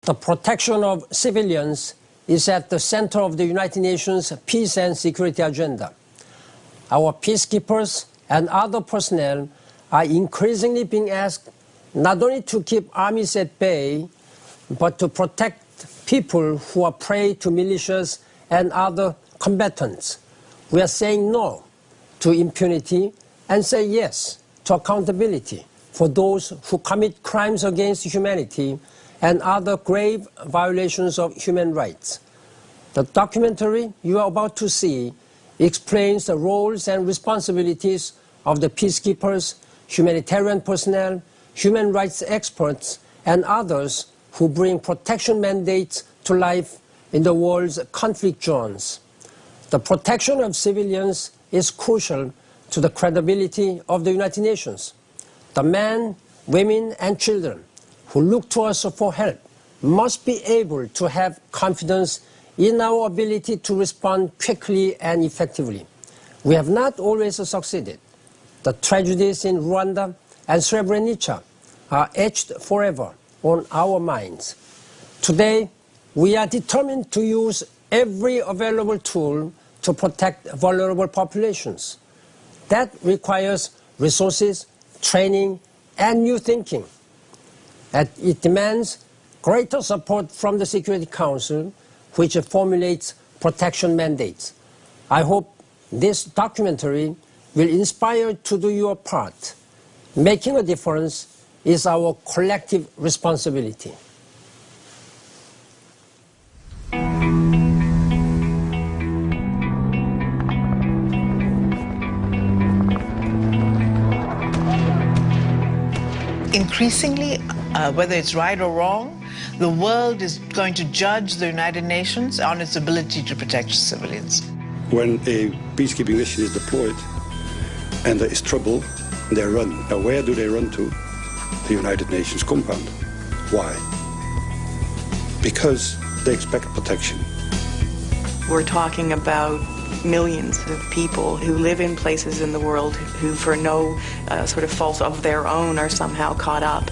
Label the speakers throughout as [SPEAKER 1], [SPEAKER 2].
[SPEAKER 1] The protection of civilians is at the center of the United Nations peace and security agenda. Our peacekeepers and other personnel are increasingly being asked not only to keep armies at bay, but to protect people who are prey to militias and other combatants. We are saying no to impunity and say yes to accountability for those who commit crimes against humanity and other grave violations of human rights. The documentary you are about to see explains the roles and responsibilities of the peacekeepers, humanitarian personnel, human rights experts, and others who bring protection mandates to life in the world's conflict zones. The protection of civilians is crucial to the credibility of the United Nations. The men, women, and children who look to us for help must be able to have confidence in our ability to respond quickly and effectively. We have not always succeeded. The tragedies in Rwanda and Srebrenica are etched forever on our minds. Today, we are determined to use every available tool to protect vulnerable populations. That requires resources, training, and new thinking. And it demands greater support from the Security Council, which formulates protection mandates. I hope this documentary will inspire you to do your part. Making a difference is our collective responsibility.
[SPEAKER 2] Increasingly, whether it's right or wrong, the world is going to judge the United Nations on its ability to protect civilians.
[SPEAKER 3] When a peacekeeping mission is deployed and there is trouble, they run. Now, where do they run to? The United Nations compound. Why? Because they expect protection.
[SPEAKER 4] We're talking about millions of people who live in places in the world who, for no sort of fault of their own, are somehow caught up.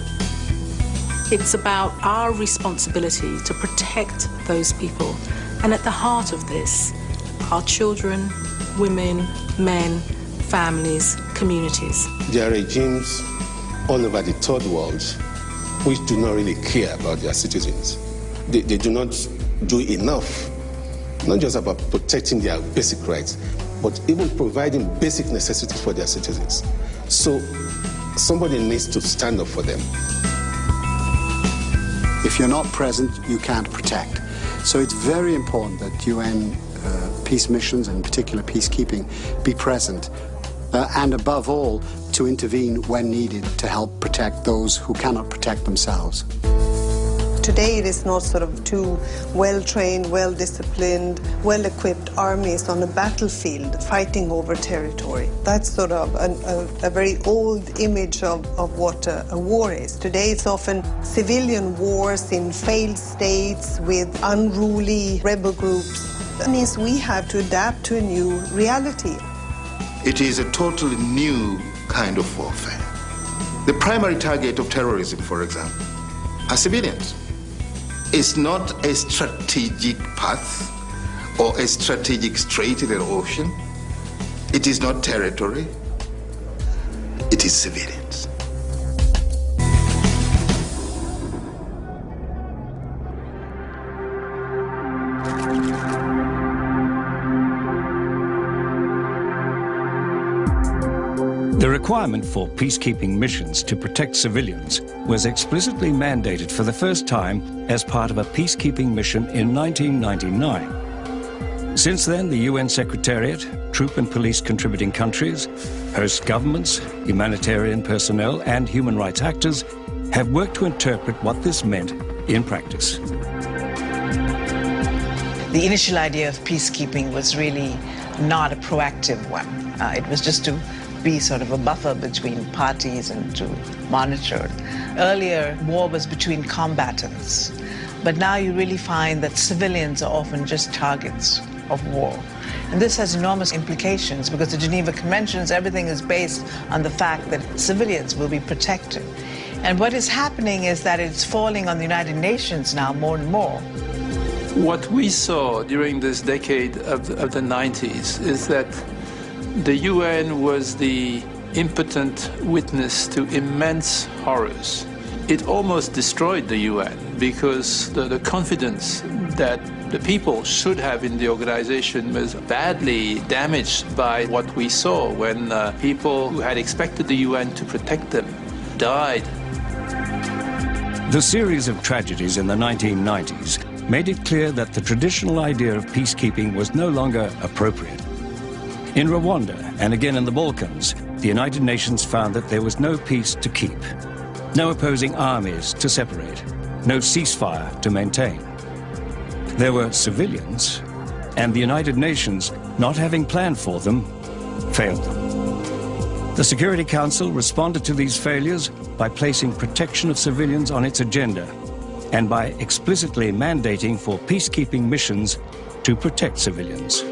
[SPEAKER 5] It's about our responsibility to protect those people. And at the heart of this are children, women, men, families, communities.
[SPEAKER 6] There are regimes all over the third world which do not really care about their citizens. They do not do enough, not just about protecting their basic rights, but even providing basic necessities for their citizens. So somebody needs to stand up for them.
[SPEAKER 7] If you're not present, you can't protect. So it's very important that UN peace missions, and in particular peacekeeping, be present. And above all, to intervene when needed to help protect those who cannot protect themselves.
[SPEAKER 8] Today it is not sort of two well-trained, well-disciplined, well-equipped armies on a battlefield fighting over territory. That's sort of a very old image of what a war is. Today it's often civilian wars in failed states with unruly rebel groups. That means we have to adapt to a new reality.
[SPEAKER 9] It is a totally new kind of warfare. The primary target of terrorism, for example, are civilians. It's not a strategic path or a strategic strait in an ocean. It is not territory. It is civilians.
[SPEAKER 10] The requirement for peacekeeping missions to protect civilians was explicitly mandated for the first time as part of a peacekeeping mission in 1999. Since then, the UN Secretariat, troop and police contributing countries, host governments, humanitarian personnel, and human rights actors have worked to interpret what this meant in practice.
[SPEAKER 2] The initial idea of peacekeeping was really not a proactive one. It was just to be sort of a buffer between parties and to monitor. Earlier, war was between combatants, but now you really find that civilians are often just targets of war. And this has enormous implications because the Geneva Conventions, everything is based on the fact that civilians will be protected. And what is happening is that it's falling on the United Nations now more and more.
[SPEAKER 11] What we saw during this decade of the 90s is that the UN was the impotent witness to immense horrors. It almost destroyed the UN because the confidence that the people should have in the organization was badly damaged by what we saw when people who had expected the UN to protect them died.
[SPEAKER 10] The series of tragedies in the 1990s made it clear that the traditional idea of peacekeeping was no longer appropriate. In Rwanda and again in the Balkans, the United Nations found that there was no peace to keep, no opposing armies to separate, no ceasefire to maintain. There were civilians, and the United Nations, not having planned for them, failed them. The Security Council responded to these failures by placing protection of civilians on its agenda and by explicitly mandating for peacekeeping missions to protect civilians.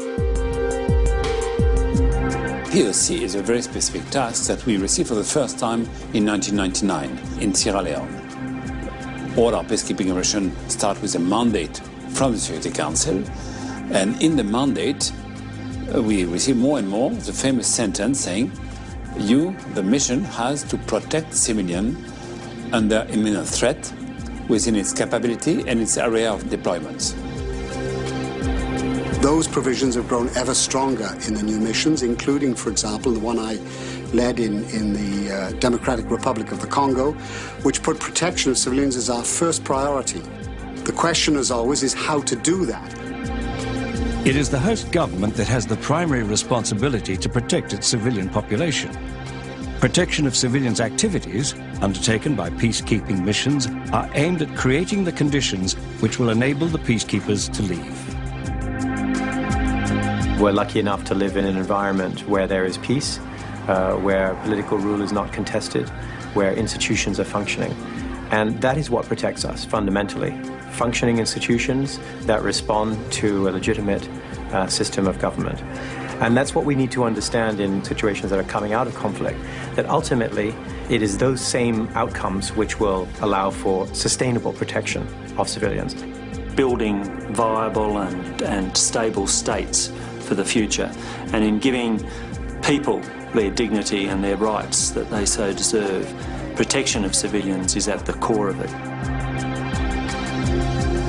[SPEAKER 12] POC is a very specific task that we received for the first time in 1999 in Sierra Leone. All our peacekeeping missions start with a mandate from the Security Council, and in the mandate we receive more and more the famous sentence saying, the mission has to protect civilians under imminent threat within its capability and its area of deployment.
[SPEAKER 7] Those provisions have grown ever stronger in the new missions, including, for example, the one I led in the Democratic Republic of the Congo, which put protection of civilians as our first priority. The question, as always, is how to do that.
[SPEAKER 10] It is the host government that has the primary responsibility to protect its civilian population. Protection of civilians' activities, undertaken by peacekeeping missions, are aimed at creating the conditions which will enable the peacekeepers to leave.
[SPEAKER 13] We're lucky enough to live in an environment where there is peace, where political rule is not contested, where institutions are functioning. And that is what protects us, fundamentally. Functioning institutions that respond to a legitimate system of government. And that's what we need to understand in situations that are coming out of conflict, that ultimately it is those same outcomes which will allow for sustainable protection of civilians.
[SPEAKER 14] Building viable and stable states for the future, and in giving people their dignity and their rights that they so deserve, protection of civilians is at the core of it.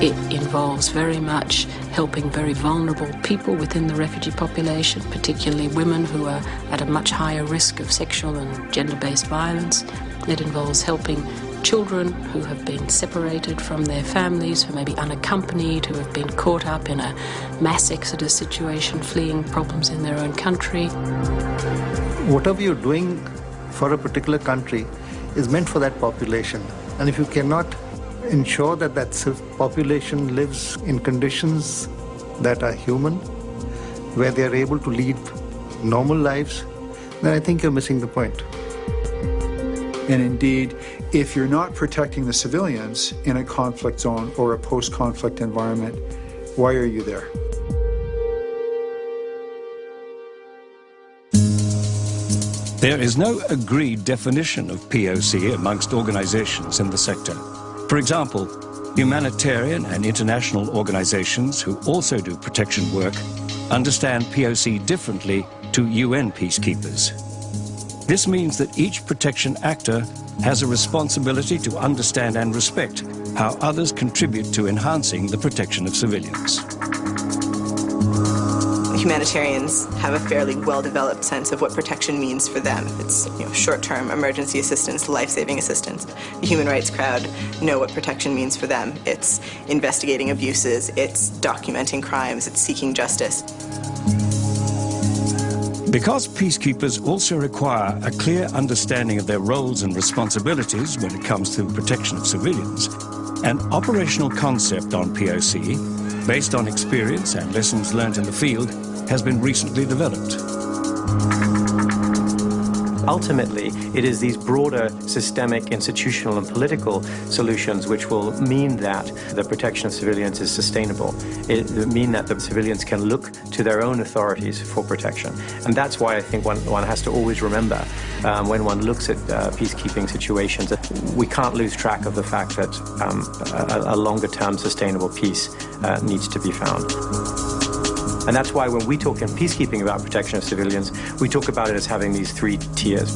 [SPEAKER 5] It involves very much helping very vulnerable people within the refugee population, particularly women who are at a much higher risk of sexual and gender-based violence. It involves helping children who have been separated from their families, who may be unaccompanied, who have been caught up in a mass exodus situation, fleeing problems in their own country.
[SPEAKER 15] Whatever you're doing for a particular country is meant for that population. And if you cannot ensure that that population lives in conditions that are human, where they are able to lead normal lives, then I think you're missing the point.
[SPEAKER 16] And indeed, if you're not protecting the civilians in a conflict zone or a post-conflict environment, why are you there?
[SPEAKER 10] There is no agreed definition of POC amongst organizations in the sector. For example, humanitarian and international organizations who also do protection work understand POC differently to UN peacekeepers. This means that each protection actor has a responsibility to understand and respect how others contribute to enhancing the protection of civilians.
[SPEAKER 4] Humanitarians have a fairly well-developed sense of what protection means for them. It's short-term emergency assistance, life-saving assistance. The human rights crowd know what protection means for them. It's investigating abuses, it's documenting crimes, it's seeking justice.
[SPEAKER 10] Because peacekeepers also require a clear understanding of their roles and responsibilities when it comes to protection of civilians, an operational concept on POC, based on experience and lessons learned in the field, has been recently developed.
[SPEAKER 13] Ultimately, it is these broader systemic, institutional and political solutions which will mean that the protection of civilians is sustainable. It will mean that the civilians can look to their own authorities for protection. And that's why I think one has to always remember when one looks at peacekeeping situations, that we can't lose track of the fact that a longer-term sustainable peace needs to be found. And that's why when we talk in peacekeeping about protection of civilians, we talk about it as having these three tiers.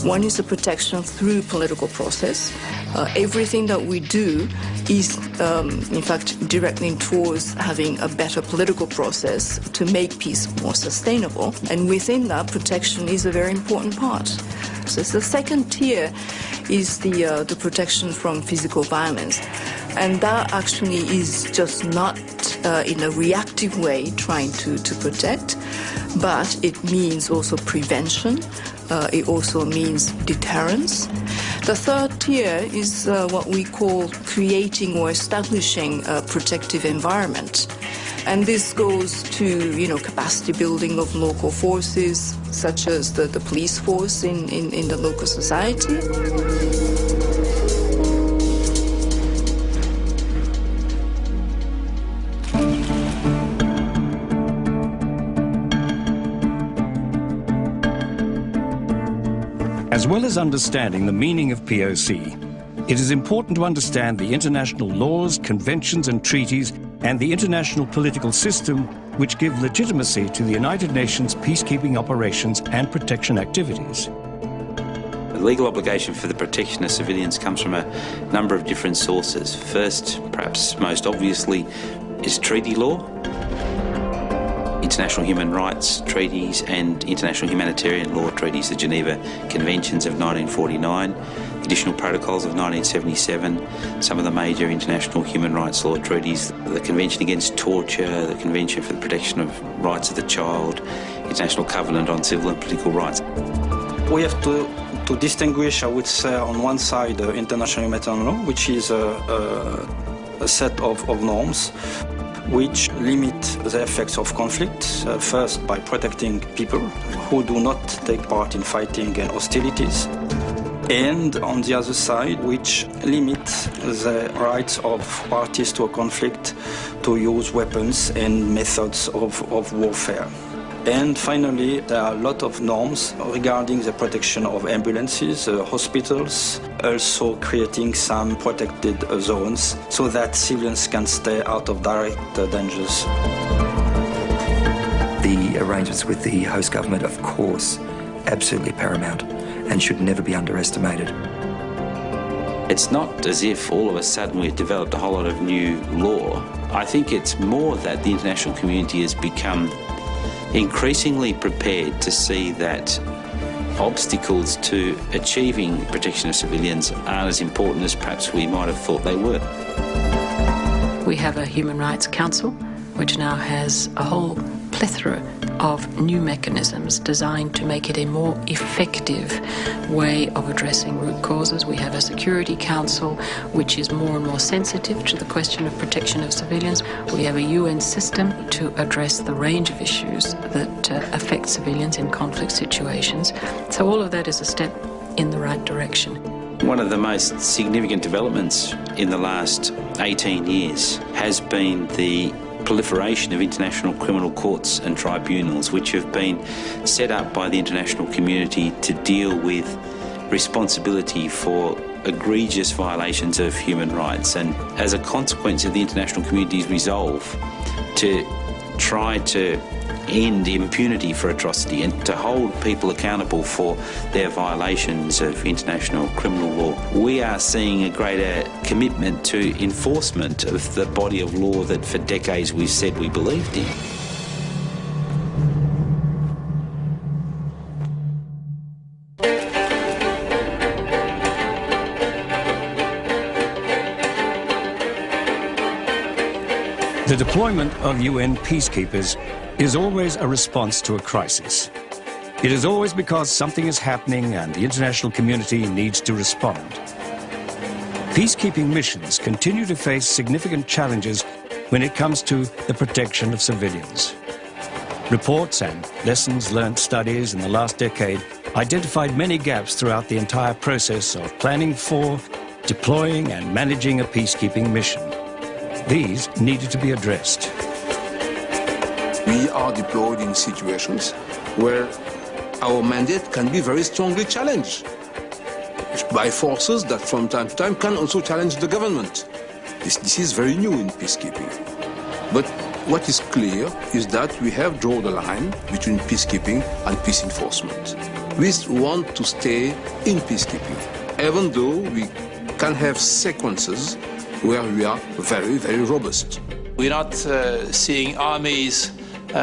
[SPEAKER 17] One is the protection through political process. Everything that we do is, in fact, directing towards having a better political process to make peace more sustainable. And within that, protection is a very important part. So the second tier is the protection from physical violence. And that actually is just not in a reactive way trying to protect, but it means also prevention. It also means deterrence. The third tier is what we call creating or establishing a protective environment. And this goes to, capacity building of local forces, such as the police force in the local society.
[SPEAKER 10] As well as understanding the meaning of POC, it is important to understand the international laws, conventions and treaties and the international political system which give legitimacy to the United Nations peacekeeping operations and protection activities.
[SPEAKER 18] The legal obligation for the protection of civilians comes from a number of different sources. First, perhaps most obviously, is treaty law. International human rights treaties and international humanitarian law treaties, the Geneva Conventions of 1949, the additional protocols of 1977, some of the major international human rights law treaties, the Convention Against Torture, the Convention for the Protection of Rights of the Child, International Covenant on Civil and Political Rights.
[SPEAKER 19] We have to distinguish, I would say, on one side, international humanitarian law, which is a set of norms which limit the effects of conflict, first by protecting people who do not take part in fighting and hostilities, and on the other side, which limit the rights of parties to a conflict to use weapons and methods of warfare. And finally, there are a lot of norms regarding the protection of ambulances, hospitals, also creating some protected zones so that civilians can stay out of direct dangers.
[SPEAKER 20] The arrangements with the host government, of course, absolutely paramount and should never be underestimated.
[SPEAKER 18] It's not as if all of a sudden we've developed a whole lot of new law. I think it's more that the international community has become increasingly prepared to see that obstacles to achieving protection of civilians aren't as important as perhaps we might have thought they were.
[SPEAKER 21] We have a Human Rights Council, which now has a whole plethora of new mechanisms designed to make it a more effective way of addressing root causes. We have a Security Council, which is more and more sensitive to the question of protection of civilians. We have a UN system to address the range of issues that affect civilians in conflict situations. So all of that is a step in the right direction.
[SPEAKER 18] One of the most significant developments in the last 18 years has been the proliferation of international criminal courts and tribunals, which have been set up by the international community to deal with responsibility for egregious violations of human rights. And as a consequence of the international community's resolve to try to end impunity for atrocity and to hold people accountable for their violations of international criminal law, we are seeing a greater commitment to enforcement of the body of law that for decades we've said we believed in.
[SPEAKER 10] The deployment of UN peacekeepers is always a response to a crisis. It is always because something is happening and the international community needs to respond. Peacekeeping missions continue to face significant challenges when it comes to the protection of civilians. Reports and lessons learned studies in the last decade identified many gaps throughout the entire process of planning for, deploying and managing a peacekeeping mission. These needed to be addressed.
[SPEAKER 1] We are deployed in situations where our mandate can be very strongly challenged by forces that from time to time can also challenge the government. This is very new in peacekeeping. But what is clear is that we have drawn the line between peacekeeping and peace enforcement. We want to stay in peacekeeping, even though we can have sequences where we are very, very robust.
[SPEAKER 11] We're not seeing armies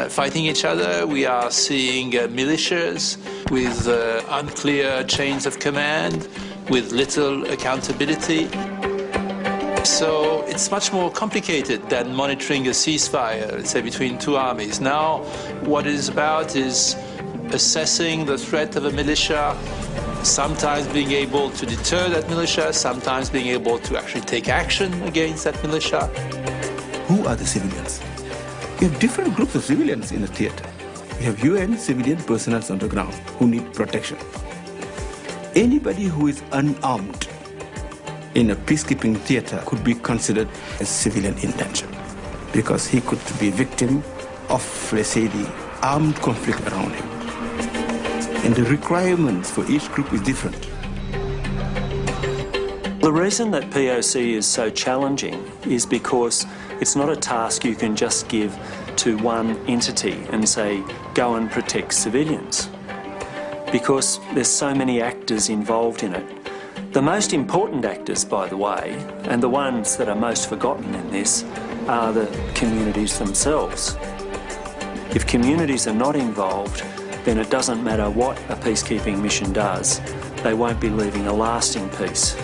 [SPEAKER 11] fighting each other. We are seeing militias with unclear chains of command, with little accountability. So it's much more complicated than monitoring a ceasefire, let's say, between two armies. Now, what it is about is assessing the threat of a militia, sometimes being able to deter that militia, sometimes being able to actually take action against that militia.
[SPEAKER 22] Who are the civilians? You have different groups of civilians in the theater. You have UN civilian personnel on the ground who need protection. Anybody who is unarmed in a peacekeeping theater could be considered a civilian in danger because he could be victim of, let's say, the armed conflict around him. And the requirements for each group is different.
[SPEAKER 14] The reason that POC is so challenging is because it's not a task you can just give to one entity and say, go and protect civilians, because there's so many actors involved in it. The most important actors, by the way, and the ones that are most forgotten in this, are the communities themselves. If communities are not involved, then it doesn't matter what a peacekeeping mission does, they won't be leaving a lasting peace.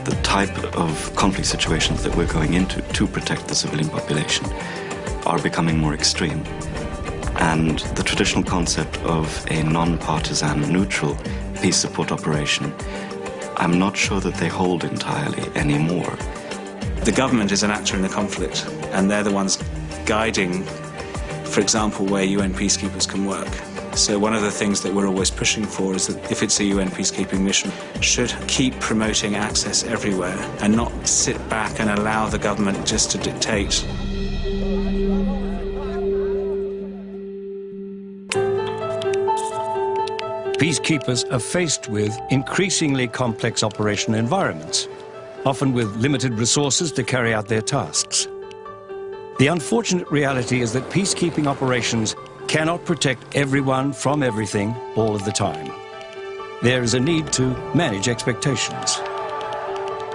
[SPEAKER 23] The type of conflict situations that we're going into to protect the civilian population are becoming more extreme. And the traditional concept of a non-partisan, neutral peace support operation, I'm not sure that they hold entirely anymore.
[SPEAKER 24] The government is an actor in the conflict, and they're the ones guiding, for example, where UN peacekeepers can work. So one of the things that we're always pushing for is that if it's a UN peacekeeping mission, should keep promoting access everywhere and not sit back and allow the government just to dictate.
[SPEAKER 10] Peacekeepers are faced with increasingly complex operation environments, often with limited resources to carry out their tasks. The unfortunate reality is that peacekeeping operations cannot protect everyone from everything all of the time. There is a need to manage expectations.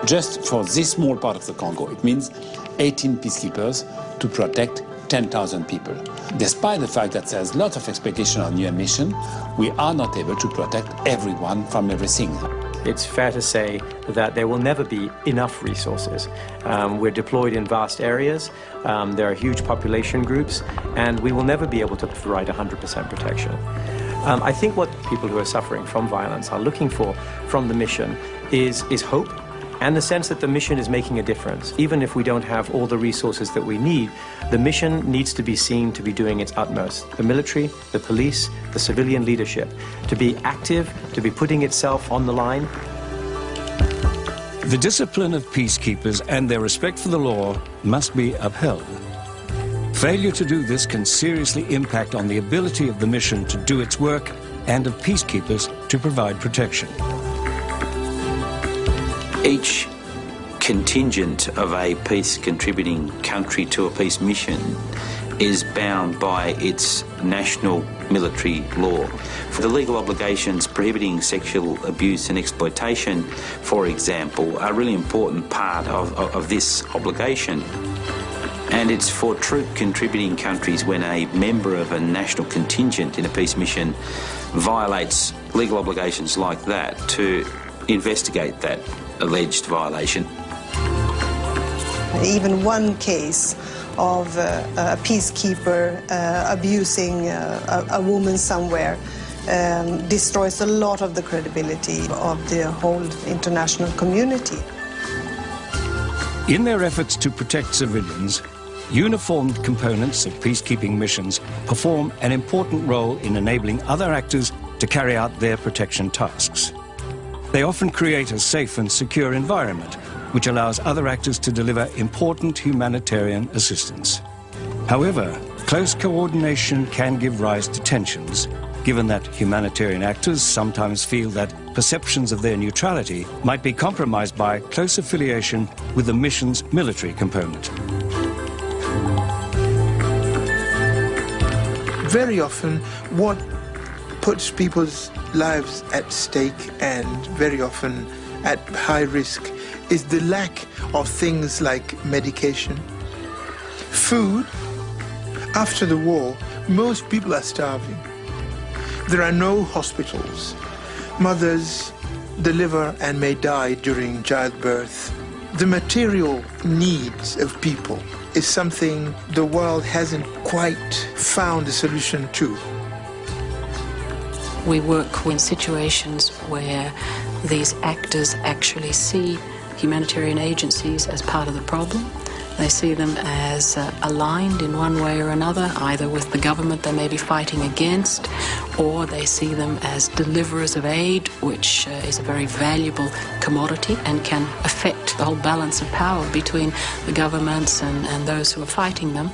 [SPEAKER 12] Just for this small part of the Congo, it means 18 peacekeepers to protect 10,000 people. Despite the fact that there's lots of expectation on UN mission, we are not able to protect everyone from everything.
[SPEAKER 13] It's fair to say that there will never be enough resources. We're deployed in vast areas, there are huge population groups, and we will never be able to provide 100% protection. I think what people who are suffering from violence are looking for from the mission is hope, and the sense that the mission is making a difference. Even if we don't have all the resources that we need, the mission needs to be seen to be doing its utmost. The military, the police, the civilian leadership, to be active, to be putting itself on the line.
[SPEAKER 10] The discipline of peacekeepers and their respect for the law must be upheld. Failure to do this can seriously impact on the ability of the mission to do its work and of peacekeepers to provide protection.
[SPEAKER 18] Each contingent of a peace-contributing country to a peace mission is bound by its national military law. For the legal obligations prohibiting sexual abuse and exploitation, for example, are a really important part of this obligation. And it's for troop-contributing countries when a member of a national contingent in a peace mission violates legal obligations like that to investigate that alleged violation.
[SPEAKER 8] Even one case of a peacekeeper abusing a woman somewhere destroys a lot of the credibility of the whole international community.
[SPEAKER 10] In their efforts to protect civilians, uniformed components of peacekeeping missions perform an important role in enabling other actors to carry out their protection tasks. They often create a safe and secure environment, which allows other actors to deliver important humanitarian assistance. However, close coordination can give rise to tensions, given that humanitarian actors sometimes feel that perceptions of their neutrality might be compromised by close affiliation with the mission's military component.
[SPEAKER 2] Very often, what puts people's lives at stake and very often at high risk is the lack of things like medication, food. After the war, most people are starving. There are no hospitals. Mothers deliver and may die during childbirth. The material needs of people is something the world hasn't quite found a solution to.
[SPEAKER 21] We work in situations where these actors actually see humanitarian agencies as part of the problem. They see them as aligned in one way or another, either with the government they may be fighting against, or they see them as deliverers of aid, which is a very valuable commodity and can affect the whole balance of power between the governments and those who are fighting them.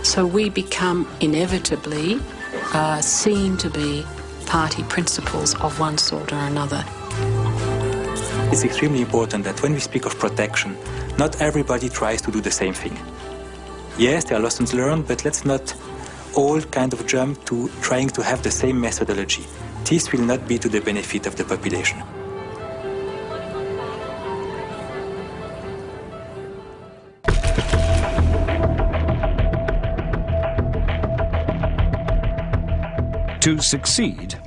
[SPEAKER 21] So we become inevitably seen to be party principles of one sort or another.
[SPEAKER 3] It's extremely important that when we speak of protection, not everybody tries to do the same thing. Yes, there are lessons learned, but let's not all kind of jump to trying to have the same methodology. This will not be to the benefit of the population.
[SPEAKER 10] To succeed,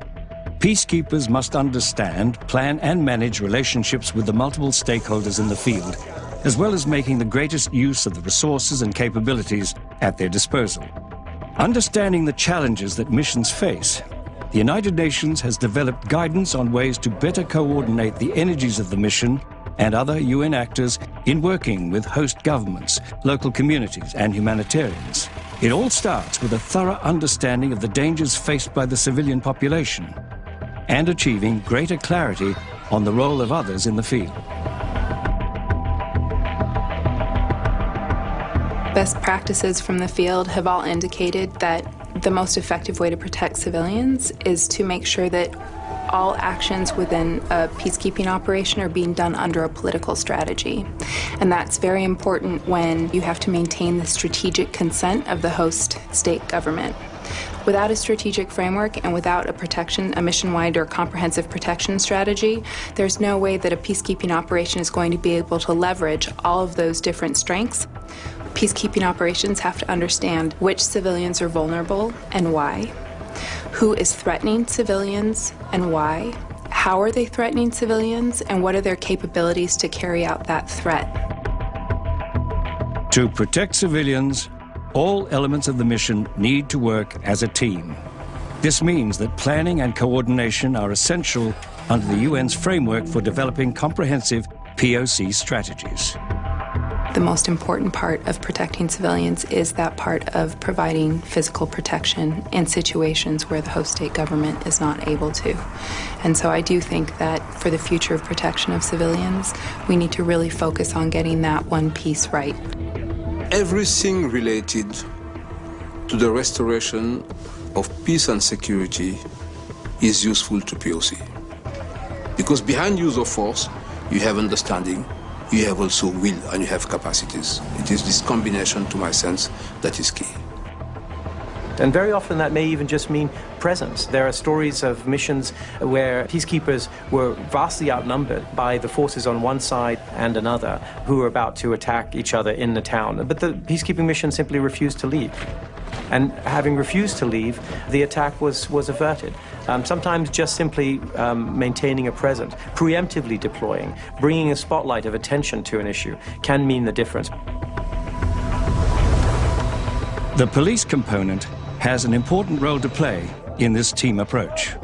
[SPEAKER 10] peacekeepers must understand, plan and manage relationships with the multiple stakeholders in the field, as well as making the greatest use of the resources and capabilities at their disposal. Understanding the challenges that missions face, the United Nations has developed guidance on ways to better coordinate the energies of the mission and other UN actors in working with host governments, local communities and humanitarians. It all starts with a thorough understanding of the dangers faced by the civilian population and achieving greater clarity on the role of others in the field.
[SPEAKER 6] Best practices from the field have all indicated that the most effective way to protect civilians is to make sure that all actions within a peacekeeping operation are being done under a political strategy. And that's very important when you have to maintain the strategic consent of the host state government. Without a strategic framework and without a mission-wide or comprehensive protection strategy, there's no way that a peacekeeping operation is going to be able to leverage all of those different strengths. Peacekeeping operations have to understand which civilians are vulnerable and why, who is threatening civilians and why, how are they threatening civilians, and what are their capabilities to carry out that threat.
[SPEAKER 10] To protect civilians, all elements of the mission need to work as a team. This means that planning and coordination are essential under the UN's framework for developing comprehensive POC strategies.
[SPEAKER 6] The most important part of protecting civilians is that part of providing physical protection in situations where the host state government is not able to. And so I do think that for the future of protection of civilians, we need to really focus on getting that one piece right.
[SPEAKER 1] Everything related to the restoration of peace and security is useful to POC. Because behind use of force, you have understanding, you have also will, and you have capacities. It is this combination, to my sense, that is key.
[SPEAKER 13] And very often that may even just mean presence. There are stories of missions where peacekeepers were vastly outnumbered by the forces on one side and another who were about to attack each other in the town. But the peacekeeping mission simply refused to leave. And having refused to leave, the attack was averted. Sometimes just simply maintaining a presence, preemptively deploying, bringing a spotlight of attention to an issue can mean the difference.
[SPEAKER 10] The police component has an important role to play in this team approach.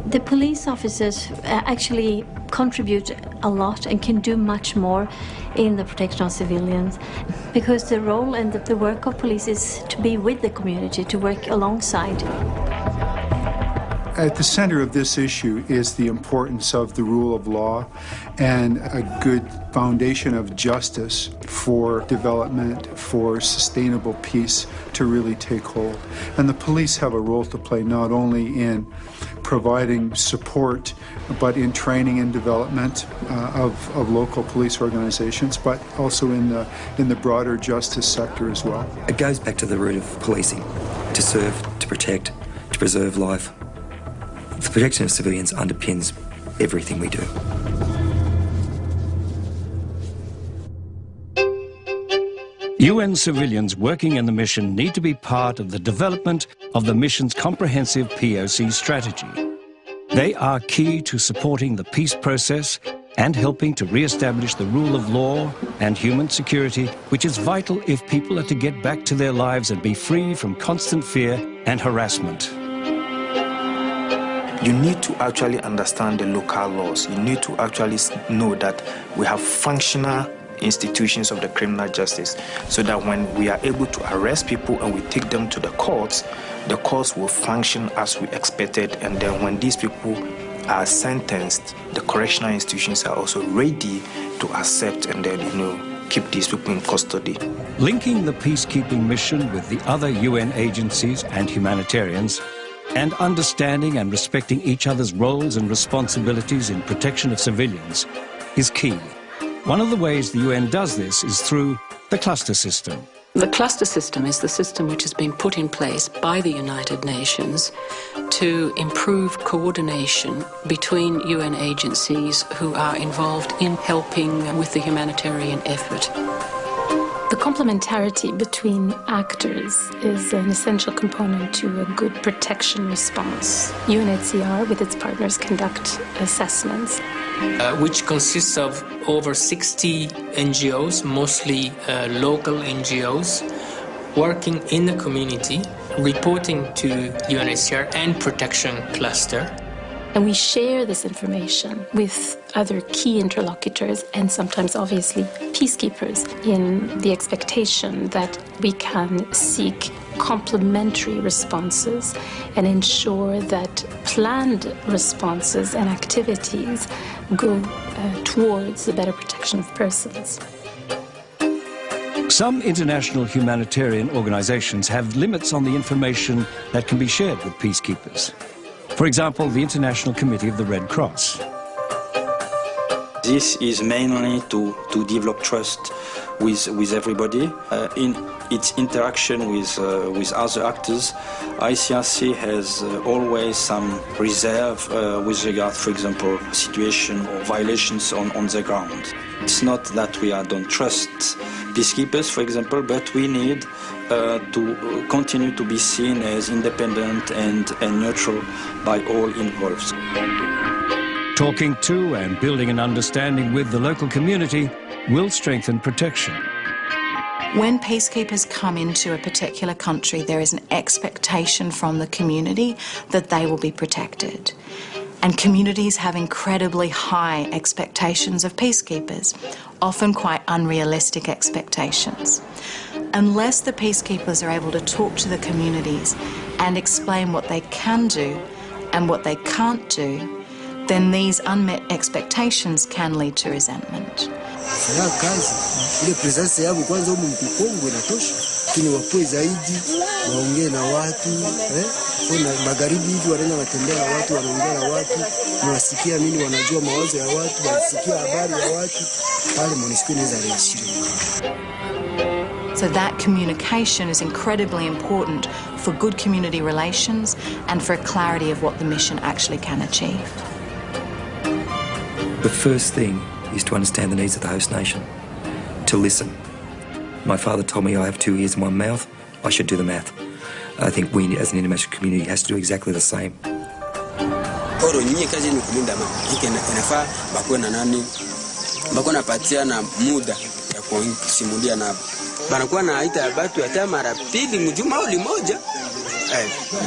[SPEAKER 9] The police officers actually contribute a lot and can do much more in the protection of civilians, because the role and the work of police is to be with the community, to work alongside.
[SPEAKER 5] At the center of this issue is the importance of the rule of law and a good foundation of justice for development, for sustainable peace to really take hold. And the police have a role to play not only in providing support, but in training and development of local police organizations, but also in the broader justice sector as well.
[SPEAKER 20] It goes back to the root of policing, to serve, to protect, to preserve life. The protection of civilians underpins everything we do.
[SPEAKER 10] UN civilians working in the mission need to be part of the development of the mission's comprehensive POC strategy. They are key to supporting the peace process and helping to re-establish the rule of law and human security, which is vital if people are to get back to their lives and be free from constant fear and harassment.
[SPEAKER 7] You need to actually understand the local laws. You need to actually know that we have functional institutions of the criminal justice, so that when we are able to arrest people and we take them to the courts will function as we expected. And then when these people are sentenced, the correctional institutions are also ready to accept and then, keep these people in custody.
[SPEAKER 10] Linking the peacekeeping mission with the other UN agencies and humanitarians, and understanding and respecting each other's roles and responsibilities in protection of civilians is key. One of the ways the UN does this is through the cluster system.
[SPEAKER 21] The cluster system is the system which has been put in place by the United Nations to improve coordination between UN agencies who are involved in helping with the humanitarian effort.
[SPEAKER 15] The complementarity between actors is an essential component to a good protection response. UNHCR, with its partners, conduct assessments.
[SPEAKER 16] Which consists of over 60 NGOs, mostly local NGOs, working in the community, reporting to UNHCR and Protection Cluster.
[SPEAKER 15] And we share this information with other key interlocutors and sometimes, obviously, peacekeepers, in the expectation that we can seek complementary responses and ensure that planned responses and activities go towards the better protection of persons.
[SPEAKER 10] Some international humanitarian organizations have limits on the information that can be shared with peacekeepers. For example, the International Committee of the Red Cross.
[SPEAKER 19] This is mainly to develop trust with everybody. In its interaction with other actors, ICRC has always some reserve with regard, for example, situation or violations on the ground. It's not that we don't trust peacekeepers, for example, but we need to continue to be seen as independent and neutral by all involved.
[SPEAKER 10] Talking to and building an understanding with the local community will strengthen protection.
[SPEAKER 25] When peacekeepers come into a particular country, there is an expectation from the community that they will be protected. And communities have incredibly high expectations of peacekeepers, often quite unrealistic expectations. Unless the peacekeepers are able to talk to the communities and explain what they can do and what they can't do, then these unmet expectations can lead to resentment.
[SPEAKER 26] Ile presence yao kwanza huko Mkongo inatosha, lakini wapoe zaidi waongee na watu kuna magharibi hivi wanaenda watembea na watu, wanaongea na watu, niwasikia nini, wanajua mawazo ya watu, wanasikia habari ya watu, pale MONUSCO inaweza reaction.
[SPEAKER 25] So that communication is incredibly important for good community relations and for a clarity of what the mission actually can achieve.
[SPEAKER 20] The first thing is to understand the needs of the host nation, to listen. My father told me I have 2 ears and 1 mouth. I should do the math. I think we, as an international community, has to do exactly the same.
[SPEAKER 26] Oro nyinyi kazi ni kulinda mama. Hiki inafaa bakuwe na nani? Bakuwe na patia na muda ya kusimulia na banakuwa na aita ya batu hata mara pili mjuma au limoja.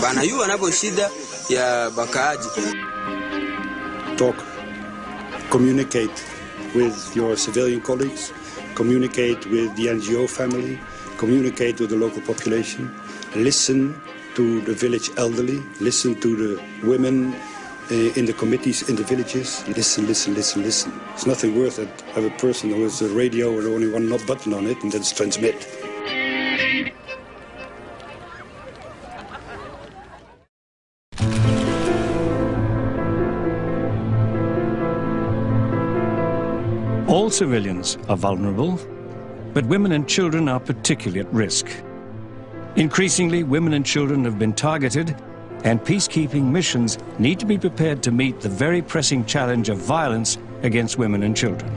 [SPEAKER 26] Bana yu wanapo shida ya bakaaji.
[SPEAKER 5] Talk. Communicate with your civilian colleagues, communicate with the NGO family, communicate with the local population, listen
[SPEAKER 4] to the village elderly, listen to the women in the committees in the villages. Listen, listen, listen, listen. It's nothing worse than have a person who has a radio with only one button on it and that's transmit.
[SPEAKER 10] All civilians are vulnerable, but women and children are particularly at risk. Increasingly, women and children have been targeted, and peacekeeping missions need to be prepared to meet the very pressing challenge of violence against women and children.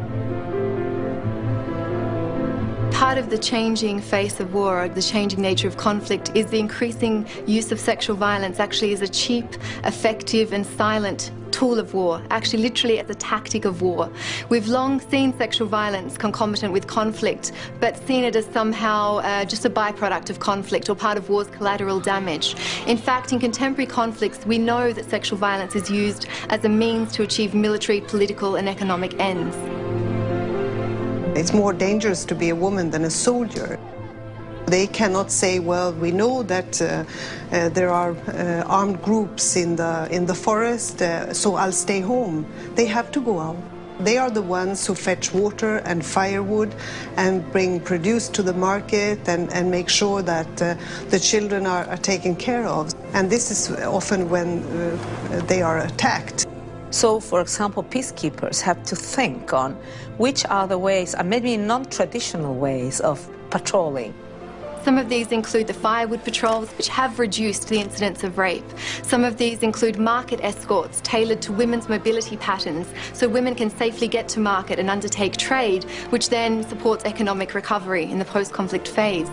[SPEAKER 11] Part of the changing face of war, the changing nature of conflict, is the increasing use of sexual violence actually as a cheap, effective and silent tool of war, actually literally as a tactic of war. We've long seen sexual violence concomitant with conflict, but seen it as somehow just a byproduct of conflict or part of war's collateral damage. In fact, in contemporary conflicts, we know that sexual violence is used as a means to achieve military, political and economic ends.
[SPEAKER 8] It's more dangerous to be a woman than a soldier. They cannot say, well, we know that there are armed groups in the forest, so I'll stay home. They have to go out. They are the ones who fetch water and firewood and bring produce to the market and make sure that the children are taken care of. And this is often when they are attacked.
[SPEAKER 14] So, for example, peacekeepers have to think on which are the ways, and maybe non-traditional ways of patrolling.
[SPEAKER 11] Some of these include the firewood patrols, which have reduced the incidence of rape. Some of these include market escorts tailored to women's mobility patterns, so women can safely get to market and undertake trade, which then supports economic recovery in the post-conflict phase.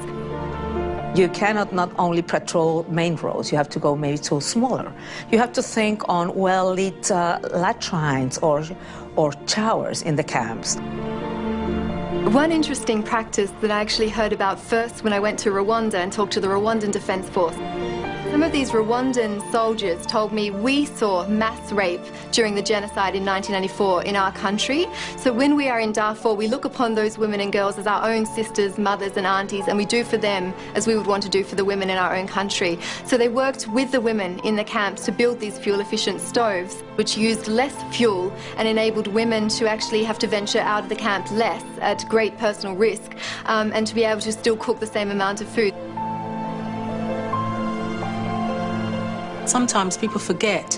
[SPEAKER 14] You cannot not only patrol main roads, you have to go maybe to smaller. You have to think on well-lit latrines or showers in the camps.
[SPEAKER 11] One interesting practice that I actually heard about first when I went to Rwanda and talked to the Rwandan Defense Force. Some of these Rwandan soldiers told me we saw mass rape during the genocide in 1994 in our country. So when we are in Darfur, we look upon those women and girls as our own sisters, mothers and aunties, and we do for them as we would want to do for the women in our own country. So they worked with the women in the camps to build these fuel-efficient stoves, which used less fuel and enabled women to actually have to venture out of the camp less at great personal risk and to be able to still cook the same amount of food.
[SPEAKER 21] Sometimes people forget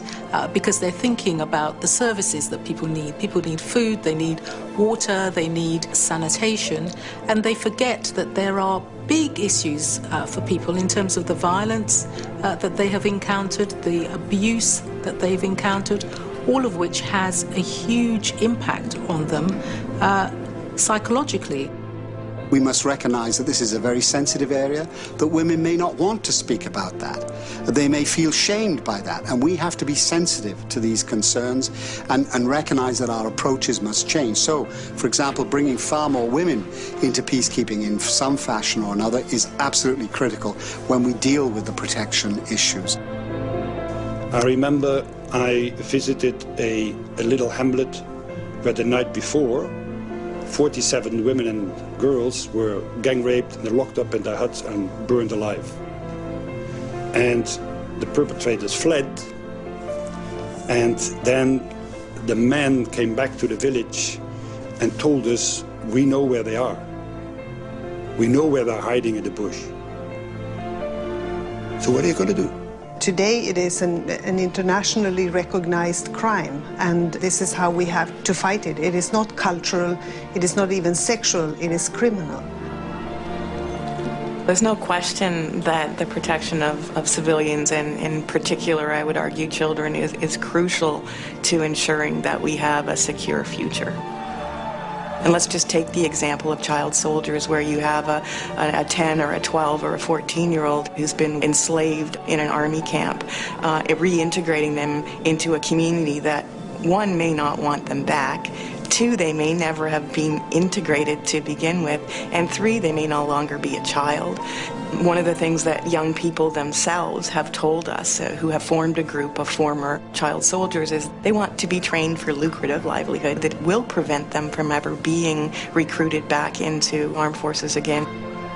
[SPEAKER 21] because they're thinking about the services that people need. People need food, they need water, they need sanitation, and they forget that there are big issues for people in terms of the violence that they have encountered, the abuse that they've encountered, all of which has a huge impact on them psychologically.
[SPEAKER 17] We must recognize that this is a very sensitive area, that women may not want to speak about that. They may feel shamed by that, and we have to be sensitive to these concerns and recognize that our approaches must change. So, for example, bringing far more women into peacekeeping in some fashion or another is absolutely critical when we deal with the protection issues.
[SPEAKER 4] I remember I visited a little hamlet where the night before 47 women and girls were gang raped and locked up in their huts and burned alive. And the perpetrators fled, and then the men came back to the village and told us, we know where they are. We know where they're hiding in the bush. So what are you going to do?
[SPEAKER 8] Today it is an internationally recognized crime, and this is how we have to fight it. It is not cultural, it is not even sexual, it is criminal.
[SPEAKER 22] There's no question that the protection of civilians, and in particular, I would argue children, is crucial to ensuring that we have a secure future. And let's just take the example of child soldiers, where you have a 10 or a 12 or a 14-year-old who's been enslaved in an army camp, reintegrating them into a community that, one, may not want them back, two, they may never have been integrated to begin with, and three, they may no longer be a child. One of the things that young people themselves have told us, who have formed a group of former child soldiers, is they want to be trained for lucrative livelihood that will prevent them from ever being recruited back into armed forces again.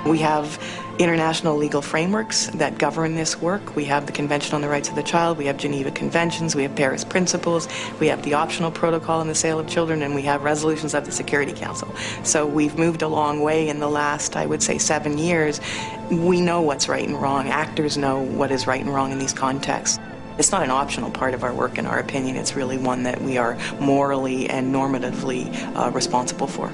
[SPEAKER 22] We have international legal frameworks that govern this work. We have the Convention on the Rights of the Child, we have Geneva Conventions, we have Paris Principles, we have the optional protocol on the sale of children, and we have resolutions of the Security Council. So we've moved a long way in the last, I would say, 7 years. We know what's right and wrong. Actors know what is right and wrong in these contexts. It's not an optional part of our work, in our opinion. It's really one that we are morally and normatively responsible for.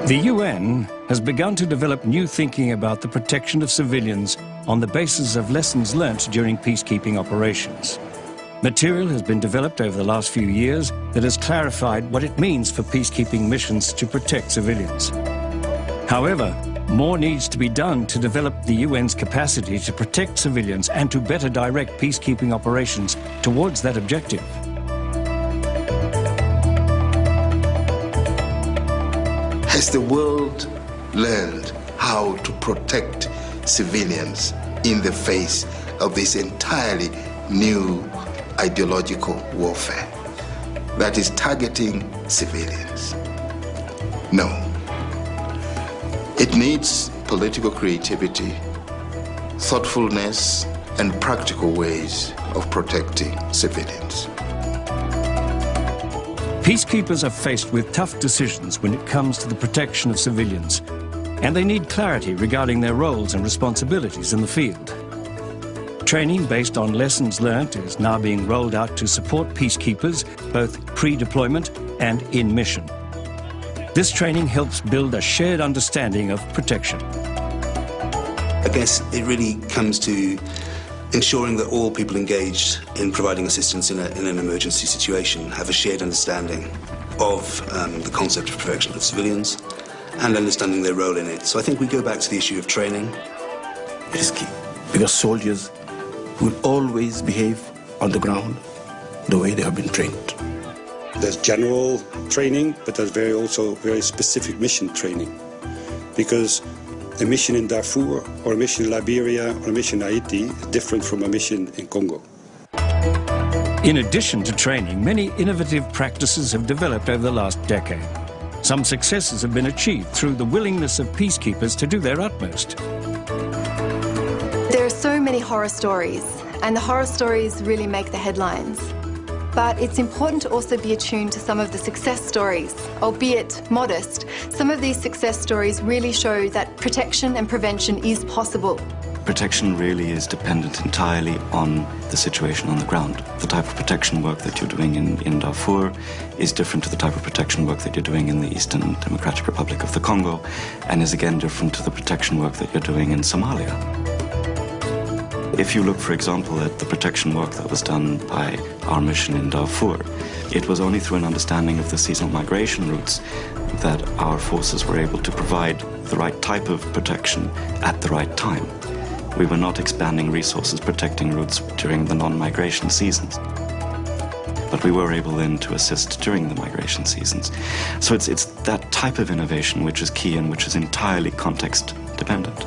[SPEAKER 10] The UN has begun to develop new thinking about the protection of civilians on the basis of lessons learnt during peacekeeping operations. Material has been developed over the last few years that has clarified what it means for peacekeeping missions to protect civilians. However, more needs to be done to develop the UN's capacity to protect civilians and to better direct peacekeeping operations towards that objective.
[SPEAKER 2] Has the world learned how to protect civilians in the face of this entirely new ideological warfare that is targeting civilians? No. It needs political creativity, thoughtfulness, and practical ways of protecting civilians.
[SPEAKER 10] Peacekeepers are faced with tough decisions when it comes to the protection of civilians, and they need clarity regarding their roles and responsibilities in the field. Training based on lessons learnt is now being rolled out to support peacekeepers, both pre-deployment and in mission. This training helps build a shared understanding of protection.
[SPEAKER 3] I guess it really comes to ensuring that all people engaged in providing assistance in an emergency situation have a shared understanding of the concept of protection of civilians and understanding their role in it. So I think we go back to the issue of training.
[SPEAKER 12] It is key, because soldiers will always behave on the ground the way they have been trained.
[SPEAKER 4] There's general training, but there's also very specific mission training, because a mission in Darfur or a mission in Liberia or a mission in Haiti is different from a mission in Congo.
[SPEAKER 10] In addition to training, many innovative practices have developed over the last decade. Some successes have been achieved through the willingness of peacekeepers to do their utmost.
[SPEAKER 11] There are so many horror stories, and the horror stories really make the headlines. But it's important to also be attuned to some of the success stories, albeit modest. Some of these success stories really show that protection and prevention is possible.
[SPEAKER 18] Protection really is dependent entirely on the situation on the ground. The type of protection work that you're doing in Darfur is different to the type of protection work that you're doing in the Eastern Democratic Republic of the Congo, and is again different to the protection work that you're doing in Somalia. If you look, for example, at the protection work that was done by our mission in Darfur, it was only through an understanding of the seasonal migration routes that our forces were able to provide the right type of protection at the right time. We were not expanding resources protecting routes during the non-migration seasons, but we were able then to assist during the migration seasons. So it's that type of innovation which is key and which is entirely context dependent.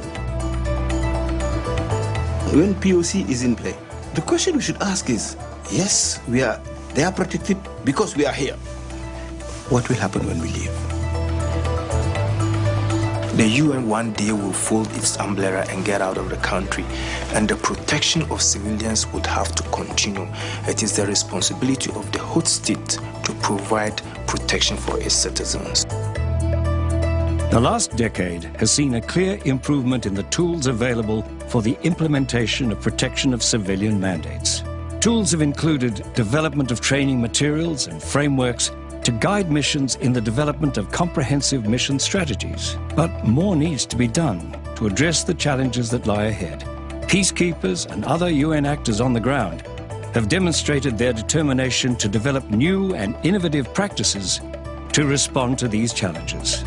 [SPEAKER 12] When POC is in play, the question we should ask is, yes, they are protected because we are here. What will happen when we leave?
[SPEAKER 7] The UN one day will fold its umbrella and get out of the country, and the protection of civilians would have to continue. It is the responsibility of the host state to provide protection for its citizens.
[SPEAKER 10] The last decade has seen a clear improvement in the tools available for the implementation of protection of civilian mandates. Tools have included development of training materials and frameworks to guide missions in the development of comprehensive mission strategies. But more needs to be done to address the challenges that lie ahead. Peacekeepers and other UN actors on the ground have demonstrated their determination to develop new and innovative practices to respond to these challenges.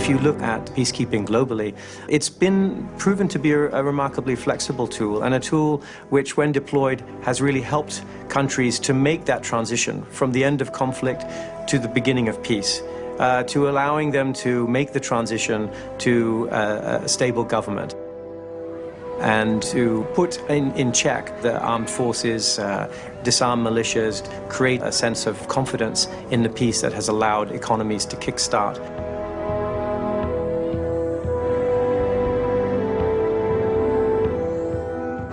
[SPEAKER 1] If you look at peacekeeping globally, it's been proven to be a remarkably flexible tool, and a tool which, when deployed, has really helped countries to make that transition from the end of conflict to the beginning of peace, to allowing them to make the transition to a stable government, and to put in check the armed forces, disarm militias, create a sense of confidence in the peace that has allowed economies to kickstart.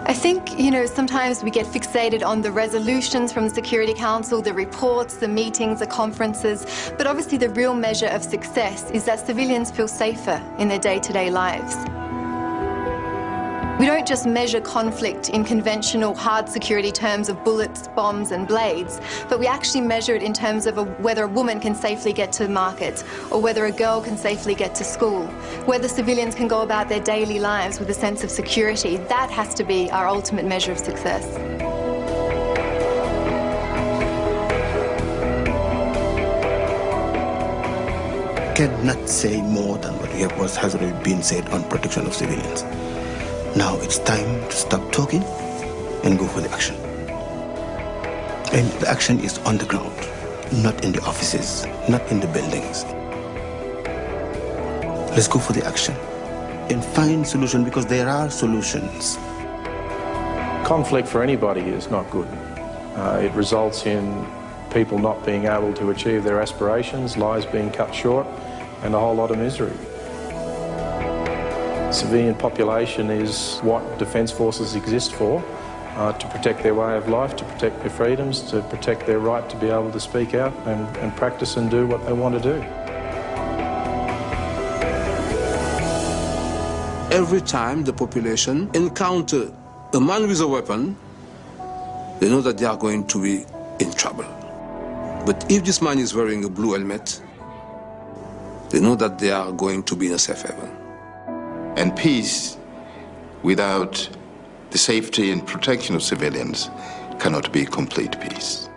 [SPEAKER 11] I think, sometimes we get fixated on the resolutions from the Security Council, the reports, the meetings, the conferences, but obviously the real measure of success is that civilians feel safer in their day-to-day lives. We don't just measure conflict in conventional hard security terms of bullets, bombs and blades, but we actually measure it in terms of whether a woman can safely get to market, or whether a girl can safely get to school, whether civilians can go about their daily lives with a sense of security. That has to be our ultimate measure of success.
[SPEAKER 12] Cannot say more than what has already been said on protection of civilians. Now it's time to stop talking and go for the action. And the action is on the ground, not in the offices, not in the buildings. Let's go for the action and find solutions, because there are solutions.
[SPEAKER 6] Conflict for anybody is not good. It results in people not being able to achieve their aspirations, lives being cut short, and a whole lot of misery. Civilian population is what defence forces exist for, to protect their way of life, to protect their freedoms, to protect their right to be able to speak out and practice and do what they want to do.
[SPEAKER 9] Every time the population encounter a man with a weapon, they know that they are going to be in trouble. But if this man is wearing a blue helmet, they know that they are going to be in a safe haven.
[SPEAKER 2] And peace, without the safety and protection of civilians, cannot be complete peace.